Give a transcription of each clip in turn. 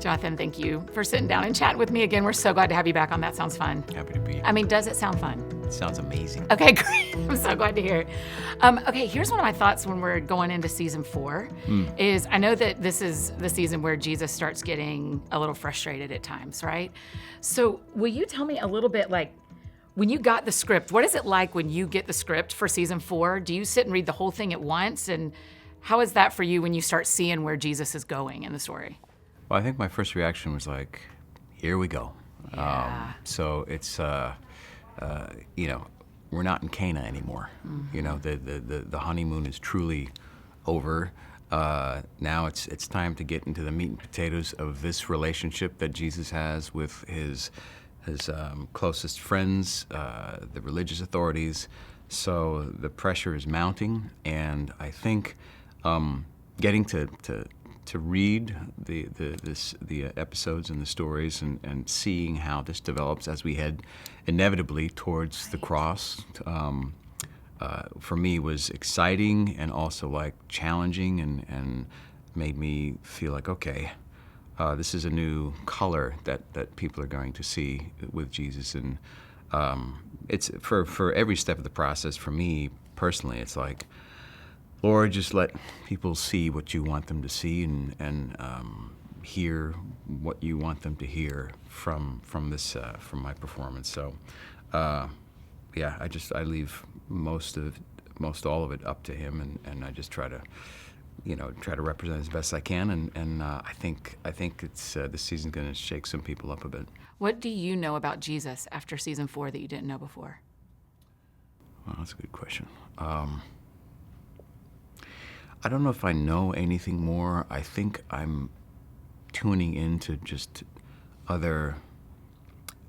Jonathan, thank you for sitting down and chatting with me again. We're so glad to have you back on. That sounds fun. Happy to be here. I mean, does it sound fun? It sounds amazing. Okay, great. I'm so glad to hear it. Okay, here's one of my thoughts when we're going into season 4 is I know that this is the season where Jesus starts getting a little frustrated at times, right? So will you tell me a little bit, like, when you got the script, what is it like when you get the script for season 4? Do you sit and read the whole thing at once? And how is that for you when you start seeing where Jesus is going in the story? Well, I think my first reaction was like, here we go. Yeah. So it's, we're not in Cana anymore. Mm-hmm. You know, the honeymoon is truly over. Now it's time to get into the meat and potatoes of this relationship that Jesus has with his closest friends, the religious authorities. So the pressure is mounting, and I think getting to read the episodes and the stories and seeing how this develops as we head inevitably towards the cross, for me was exciting and also like challenging and made me feel like, okay, this is a new color that people are going to see with Jesus. And it's for every step of the process, for me personally, it's like, Lord, just let people see what you want them to see and hear what you want them to hear from my performance. So, I leave most all of it up to Him, and I just try to represent as best I can. And I think it's this season's going to shake some people up a bit. What do you know about Jesus after season 4 that you didn't know before? Well, that's a good question. I don't know if I know anything more. I think I'm tuning into just other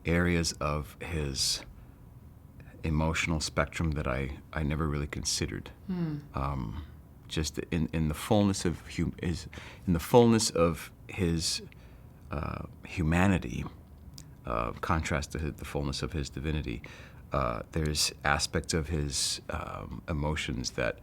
areas of his emotional spectrum that I never really considered. Just in the fullness of his humanity, contrast to the fullness of his divinity. There's aspects of his emotions that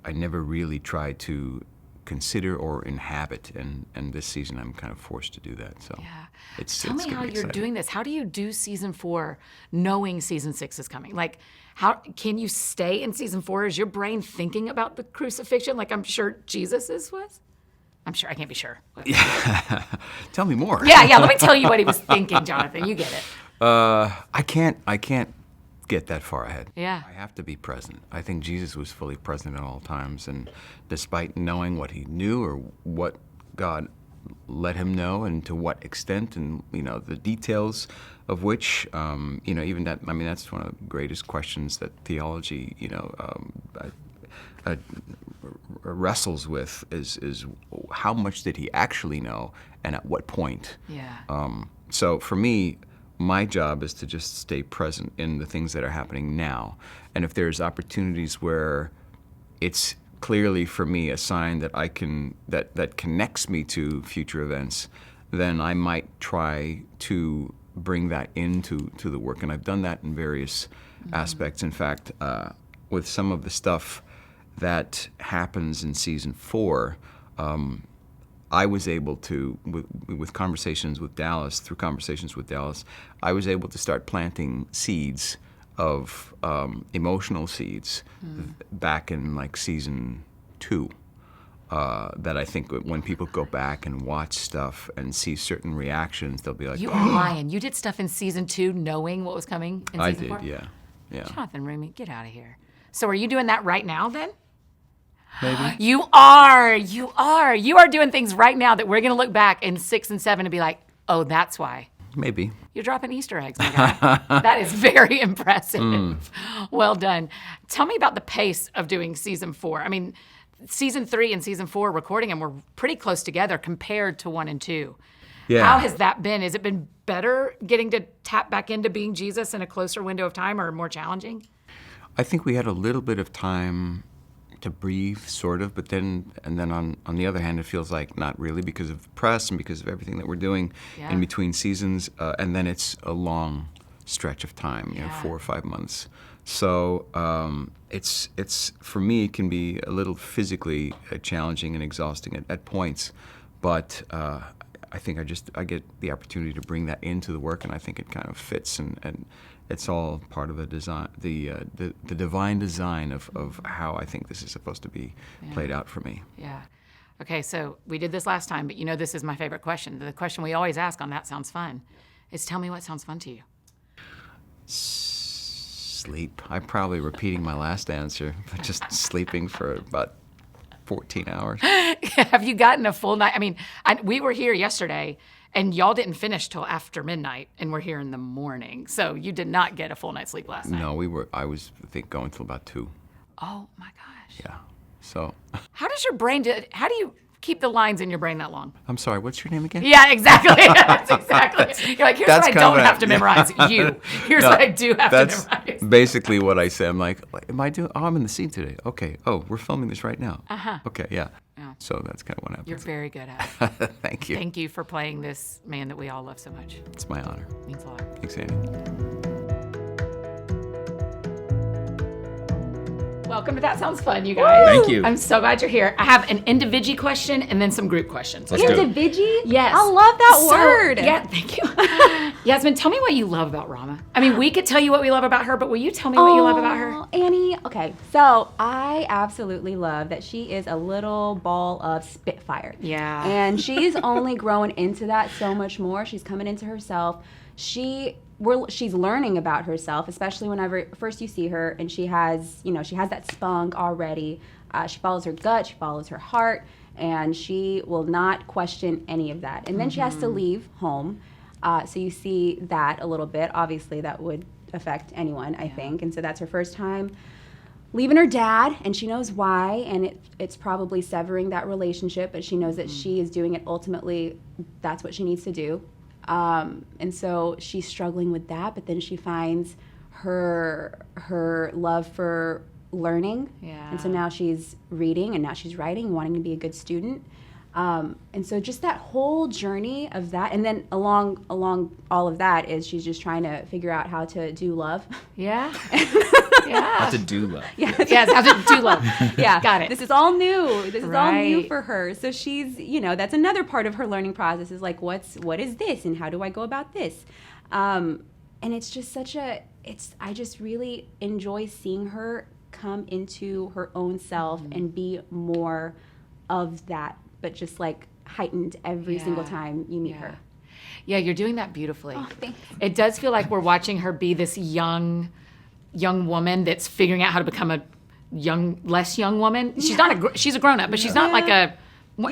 I never really tried to consider or inhabit, and this season I'm kind of forced to do that. So Yeah. it's Tell me how you're doing this. How do you do season 4 knowing season 6 is coming? Like, how can you stay in season 4? Is your brain thinking about the crucifixion like I'm sure Jesus's was? I'm sure. I can't be sure. Yeah. Tell me more. Yeah. Let me tell you what he was thinking, Jonathan. You get it. I can't get that far ahead. Yeah. I have to be present. I think Jesus was fully present at all times, and despite knowing what he knew or what God let him know and to what extent, and the details of which, even that. I mean, that's one of the greatest questions that theology, wrestles with is how much did he actually know and at what point. Yeah. So for me, my job is to just stay present in the things that are happening now. And if there's opportunities where it's clearly for me a sign that I can that connects me to future events, then I might try to bring that into the work. And I've done that in various aspects. In fact, with some of the stuff that happens in season 4, I was able to, with conversations with Dallas, I was able to start planting seeds of emotional seeds back in like season 2. That I think when people go back and watch stuff and see certain reactions, they'll be like, You are lying. You did stuff in season 2 knowing what was coming in season 4? I did, yeah. Jonathan Rumi, get out of here. So are you doing that right now then? Maybe. You are doing things right now that we're going to look back in 6 and 7 and be like, oh, that's why. Maybe. You're dropping Easter eggs, my guy. That is very impressive. Well done. Tell me about the pace of doing season 4. I mean, season 3 and season 4 recording them were pretty close together compared to 1 and 2. Yeah. How has that been? Has it been better getting to tap back into being Jesus in a closer window of time, or more challenging? I think we had a little bit of time to breathe, sort of, but then on the other hand, it feels like not really, because of press and because of everything that we're doing in between seasons, and then it's a long stretch of time, 4 or 5 months. So it's for me, it can be a little physically challenging and exhausting at points, but I think I get the opportunity to bring that into the work, and I think it kind of fits, and it's all part of the design, the divine design of how I think this is supposed to be played out for me. Yeah. Okay, so we did this last time, but this is my favorite question. The question we always ask on That Sounds Fun is, tell me what sounds fun to you. Sleep. I'm probably repeating my last answer, but just sleeping for about 14 hours. Have you gotten a full night? I mean, we were here yesterday, and y'all didn't finish till after midnight, and we're here in the morning. So you did not get a full night's sleep last night. No, I was, I think, going till about 2. Oh, my gosh. Yeah. So. How does your brain how do you keep the lines in your brain that long? I'm sorry, what's your name again? Yeah, exactly. That's exactly. You're like, here's what I don't have to memorize. Here's what I do have to memorize. That's basically what I say. I'm like, am I doing? Oh, I'm in the scene today. Okay. Oh, we're filming this right now. Okay, yeah. So that's kind of what happens. You're very good at it. Thank you. Thank you for playing this man that we all love so much. It's my honor. It means a lot. Thanks, Andy. Welcome to That Sounds Fun, you guys. Thank you. I'm so glad you're here. I have an individual question and then some group questions. Let's do it. Individual? Yes. I love that word. Yeah, thank you. Yasmin, tell me what you love about Rama. I mean, we could tell you what we love about her, but will you tell me what you love about her? Annie, okay. So I absolutely love that she is a little ball of spitfire. Yeah. And she's only growing into that so much more. She's coming into herself. She's learning about herself, especially whenever first you see her, and she has that spunk already. She follows her gut, she follows her heart, and she will not question any of that. And then she has to leave home, so you see that a little bit. Obviously, that would affect anyone, I think. And so that's her first time leaving her dad, and she knows why, and it's probably severing that relationship, but she knows that she is doing it ultimately. That's what she needs to do. And so she's struggling with that, but then she finds her love for learning. Yeah. And so now she's reading, and now she's writing, wanting to be a good student. And so just that whole journey of that, and then along all of that is she's just trying to figure out how to do love. Yeah. Yeah. How to do love. Yes, how to do love. Yeah. Got it. This is all new. This is all new Right. for her. So she's, that's another part of her learning process is like, what is this, and how do I go about this? And it's just I just really enjoy seeing her come into her own self and be more of that, but just like heightened every single time you meet her. Yeah, you're doing that beautifully. Oh, thanks. It does feel like we're watching her be this young woman that's figuring out how to become a less young woman. She's not she's a grown up, but she's not like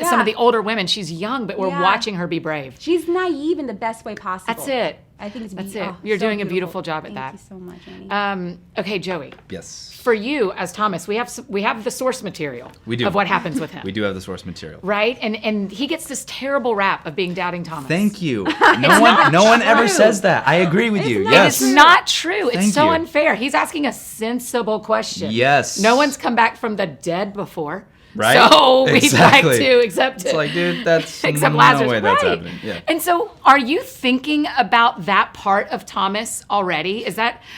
some of the older women. She's young, but we're watching her be brave. She's naive in the best way possible. That's it. I think That's it. You're doing a beautiful job at that. Thank you so much, Annie. Okay, Joey. Yes. For you as Thomas, we have the source material We do. of what happens with him. We do have the source material. Right? And he gets this terrible rap of being Doubting Thomas. Thank you. No one ever says that. I agree with you. Yes. It's not true. It's Thank so you. unfair. He's asking a sensible question. Yes. No one's come back from the dead before. Right? So we'd Exactly. like to accept it. It's like, dude, that's Except no Lazarus. way that's Right. happening. Yeah. And so are you thinking about that part of Thomas already?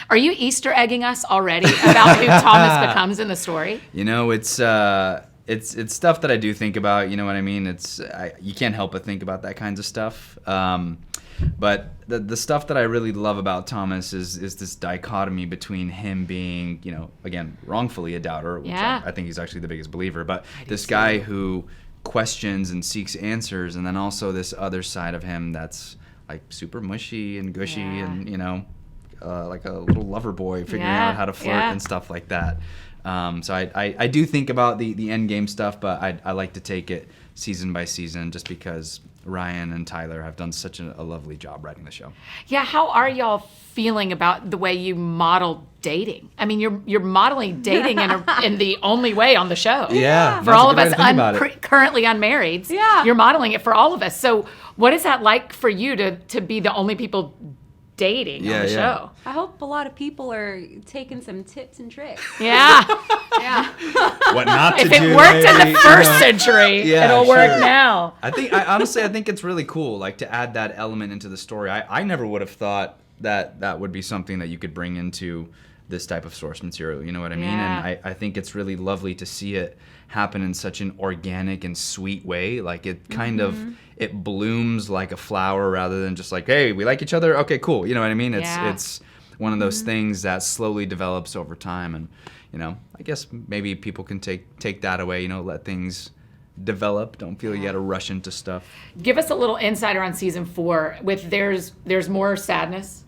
Are you Easter egging us already about who Thomas becomes in the story? It's stuff that I do think about. You know what I mean? You can't help but think about that kinds of stuff. But the stuff that I really love about Thomas is this dichotomy between him being, again, wrongfully a doubter, which Yeah. I think he's actually the biggest believer, but this guy who questions and seeks answers, and then also this other side of him that's like super mushy and gushy and, like a little lover boy figuring out how to flirt and stuff like that. So I do think about the end game stuff, but I like to take it season by season just because Ryan and Tyler have done such a lovely job writing the show. Yeah, how are y'all feeling about the way you model dating? I mean, you're modeling dating in the only way on the show. Yeah, For all of us currently unmarried, you're modeling it for all of us. So what is that like for you to be the only people dating on the show? I hope a lot of people are taking some tips and tricks. Yeah. What not to If do. it worked in maybe, the first century, it'll work now. Honestly, I think it's really cool, like to add that element into the story. I never would have thought that would be something that you could bring into this type of source material. You know what I mean? Yeah. And I think it's really lovely to see it happen in such an organic and sweet way. Like it kind of, it blooms like a flower rather than just like, hey, we like each other. Okay, cool. You know what I mean? It's one of those things that slowly develops over time. And, you know, I guess maybe people can take that away, you know, let things develop. Don't feel you got to rush into stuff. Give us a little insider on season 4. With there's more sadness,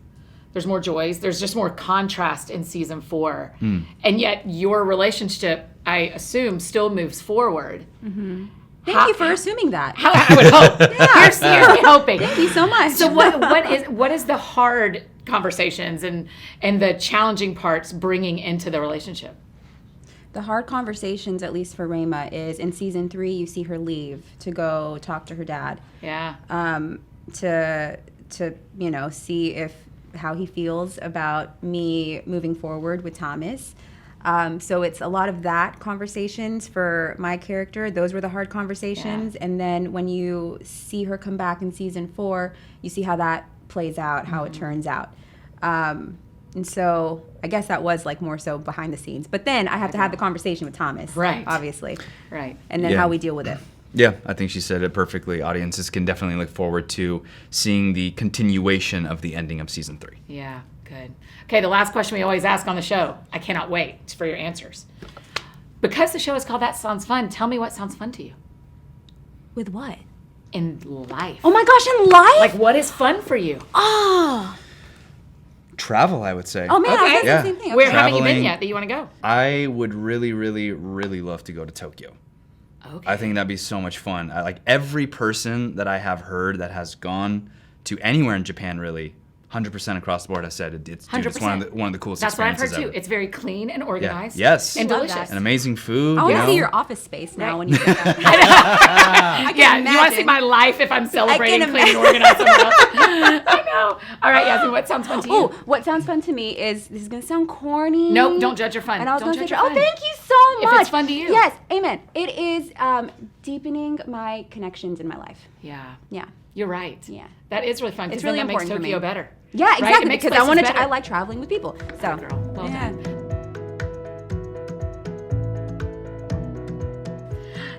there's more joys, there's just more contrast in season 4, and yet your relationship, I assume, still moves forward. Thank you for assuming that. I would hope. Here's me hoping. Thank you so much. So what is the hard conversations and the challenging parts bringing into the relationship? The hard conversations, at least for Rama, is in season 3, you see her leave to go talk to her dad. Yeah. To you know, see how he feels about me moving forward with Thomas. So it's a lot of that conversations for my character. Those were the hard conversations. Yeah. And then when you see her come back in season 4, you see how that plays out, how it turns out. And so I guess that was like more so behind the scenes. But then I have to have the conversation with Thomas. Right. Obviously. Right. And then how we deal with it. Yeah, I think she said it perfectly. Audiences can definitely look forward to seeing the continuation of the ending of season 3. Yeah, good. Okay, the last question we always ask on the show. I cannot wait for your answers. Because the show is called That Sounds Fun, tell me what sounds fun to you. With what? In life. Oh my gosh, in life? Like, what is fun for you? Oh. Travel, I would say. Oh man, I was Okay. saying Yeah. the same thing. Where Okay. haven't you been Traveling. yet that you want to go? I would really, really, really love to go to Tokyo. Okay. I think that'd be so much fun. Like every person that I have heard that has gone to anywhere in Japan, really, 100% across the board has said it's 100%. one of the coolest That's what I've heard experiences too. ever. It's very clean and organized. Yes. And Love delicious. that. And amazing food. I want you to know? see your office space now Right. when you say that. Yeah, you want to imagine. see my life if I'm celebrating can clean and organized somewhere else. I know. All right, Yasmin, what sounds fun to you? Oh, what sounds fun to me is, this is going to sound corny. Nope, don't judge your fun. And I was Don't going to judge say, your oh, fun. thank you so If much. it's fun to you. Yes, amen. It is deepening my connections in my life. Yeah, Yeah. you're right. Yeah. That is really fun because It's then really that makes important for Tokyo me. better. Yeah, Right? It exactly. makes Because I places want to. better. I like traveling with people. So, Good girl. Well yeah. done.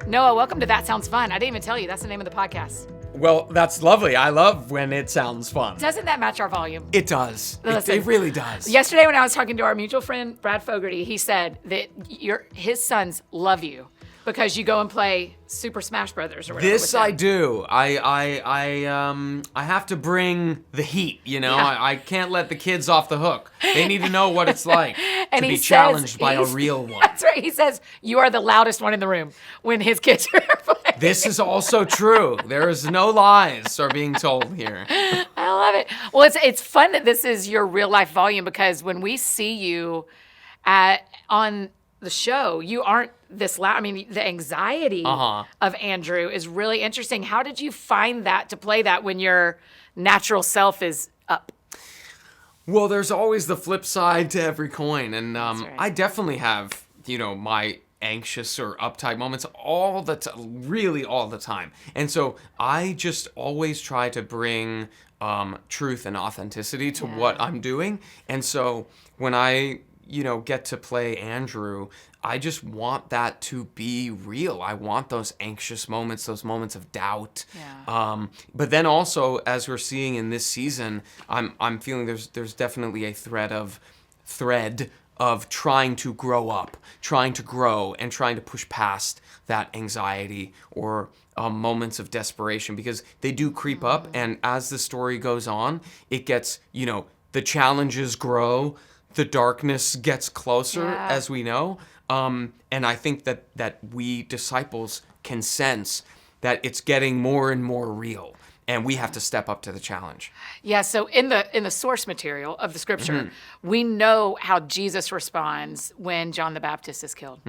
Noah, welcome to That Sounds Fun. I didn't even tell you. That's the name of the podcast. Well, that's lovely. I love when it sounds fun. Doesn't that match our volume? It does. Listen, It really does. Yesterday when I was talking to our mutual friend, Brad Fogarty, he said that his sons love you because you go and play Super Smash Brothers or whatever. This with them. I do. I have to bring the heat, you know? Yeah. I can't let the kids off the hook. They need to know what it's like And to he be says challenged by a he's- real one. That's right. He says, you are the loudest one in the room when his kids are playing. This is also true. There is no lies are being told here. I love it. Well, it's fun that this is your real life volume because when we see you on the show, you aren't this loud. I mean, the anxiety of Andrew is really interesting. How did you find that to play that when your natural self is up? Well, there's always the flip side to every coin, and right. I definitely have, my anxious or uptight moments really all the time. And so I just always try to bring truth and authenticity to what I'm doing. And so when I, get to play Andrew, I just want that to be real. I want those anxious moments, those moments of doubt. Yeah. But then also, as we're seeing in this season, I'm feeling there's definitely a thread of trying to grow up, trying to grow, and trying to push past that anxiety or moments of desperation, because they do creep up. And as the story goes on, it gets, the challenges grow, the darkness gets closer, as we know. And I think that we disciples can sense that it's getting more and more real, and we have to step up to the challenge. Yeah, so in the source material of the scripture, we know how Jesus responds when John the Baptist is killed.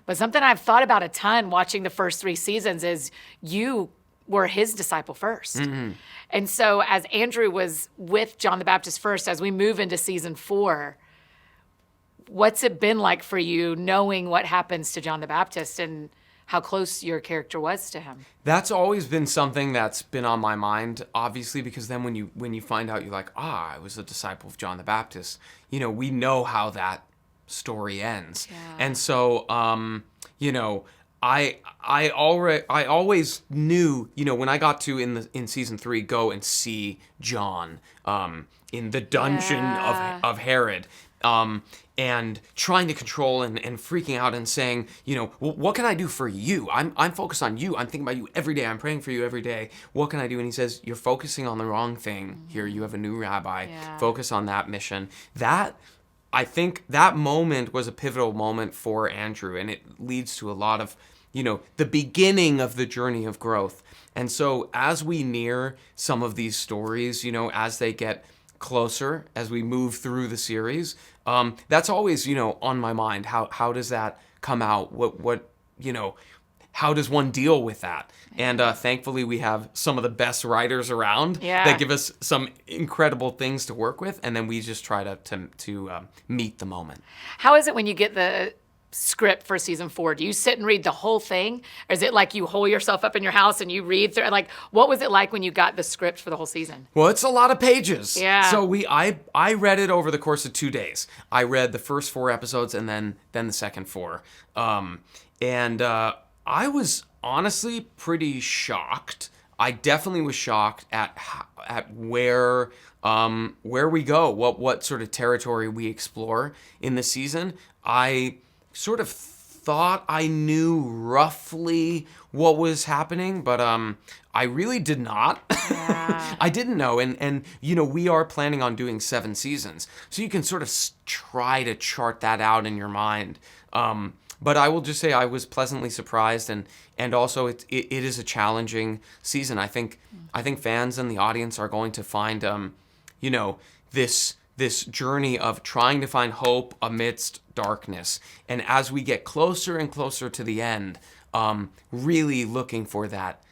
But something I've thought about a ton watching the first 3 seasons is you were his disciple first. And so as Andrew was with John the Baptist first, as we move into season 4, what's it been like for you knowing what happens to John the Baptist and how close your character was to him? That's always been something that's been on my mind, obviously, because then when you find out, you're like, I was a disciple of John the Baptist. We know how that story ends. Yeah. And so, I always knew, when I got to in season 3 go and see John in the dungeon of Herod. And trying to control and freaking out and saying, well, what can I do for you? I'm focused on you. I'm thinking about you every day. I'm praying for you every day. What can I do? And he says, you're focusing on the wrong thing. Here, you have a new rabbi. Yeah. Focus on that mission. I think that moment was a pivotal moment for Andrew, and it leads to a lot of, the beginning of the journey of growth. And so as we near some of these stories, as they get closer, as we move through the series, that's always, on my mind. How does that come out? What how does one deal with that? And thankfully, we have some of the best writers around that give us some incredible things to work with, and then we just try to meet the moment. How is it when you get the script for season 4? Do you sit and read the whole thing? Or is it like you hole yourself up in your house and you read through? Like, what was it like when you got the script for the whole season? Well, it's a lot of pages. Yeah. So I read it over the course of 2 days. I read the first 4 episodes and then the second 4. I was honestly pretty shocked. I definitely was shocked at where we go, what sort of territory we explore in the season. I sort of thought I knew roughly what was happening, but I really did not. Yeah. I didn't know, and we are planning on doing 7 seasons, so you can sort of try to chart that out in your mind. But I will just say I was pleasantly surprised, and also it is a challenging season. I think fans and the audience are going to find this journey of trying to find hope amidst darkness, and as we get closer and closer to the end, really looking for that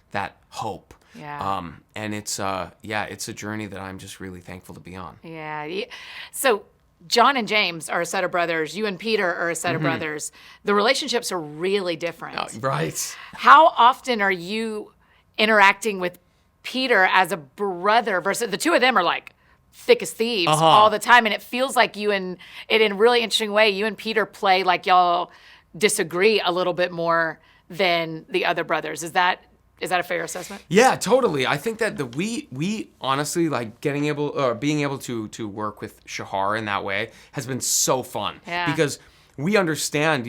hope. Yeah. And it's a journey that I'm just really thankful to be on. Yeah. So John and James are a set of brothers. You and Peter are a set of brothers. The relationships are really different. Right. How often are you interacting with Peter as a brother versus the two of them are like thick as thieves all the time, and it feels like in a really interesting way, you and Peter play like y'all disagree a little bit more than the other brothers. Is that a fair assessment? Yeah, totally. I think that we honestly like being able to work with Shahar in that way has been so fun. Yeah. Because we understand,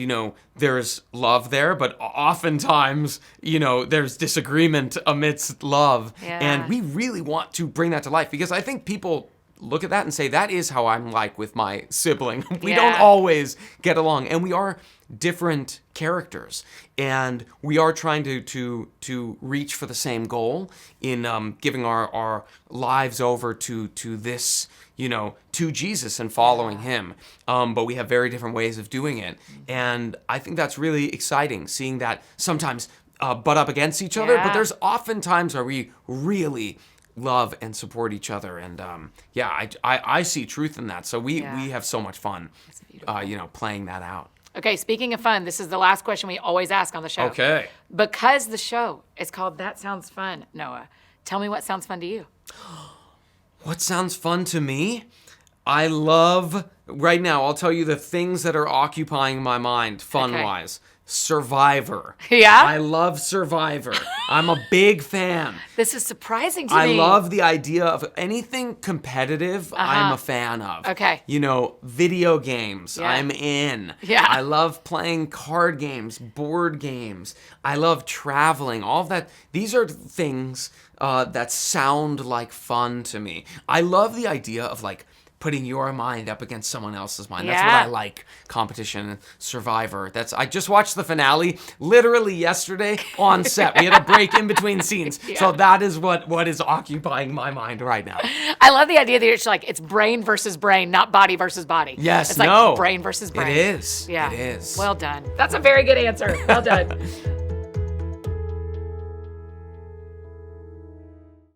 there's love there, but oftentimes, there's disagreement amidst love. Yeah. And we really want to bring that to life, because I think people look at that and say, that is how I'm like with my sibling. We don't always get along, and we are different characters, and we are trying to reach for the same goal in giving our lives over to this, to Jesus and following him. But we have very different ways of doing it, and I think that's really exciting, seeing that sometimes butt up against each other, but there's often times where we really love and support each other, and I see truth in that. So we have so much fun, playing that out. Okay, speaking of fun, this is the last question we always ask on the show. Okay. Because the show is called That Sounds Fun, Noah, tell me what sounds fun to you. What sounds fun to me? I love, right now, I'll tell you the things that are occupying my mind, fun-wise. Survivor. Yeah? I love Survivor. I'm a big fan. This is surprising to me. I love the idea of anything competitive, I'm a fan of. Okay. Video games, Yeah. I'm in. Yeah. I love playing card games, board games. I love traveling, all of that. These are things that sound like fun to me. I love the idea of like putting your mind up against someone else's mind. That's what I like. Competition, Survivor. I just watched the finale literally yesterday on set. We had a break in between scenes. Yeah. So that is what is occupying my mind right now. I love the idea that it's like it's brain versus brain, not body versus body. Yes, it's like brain versus brain. It is. Yeah. It is. Well done. That's a very good answer. Well done.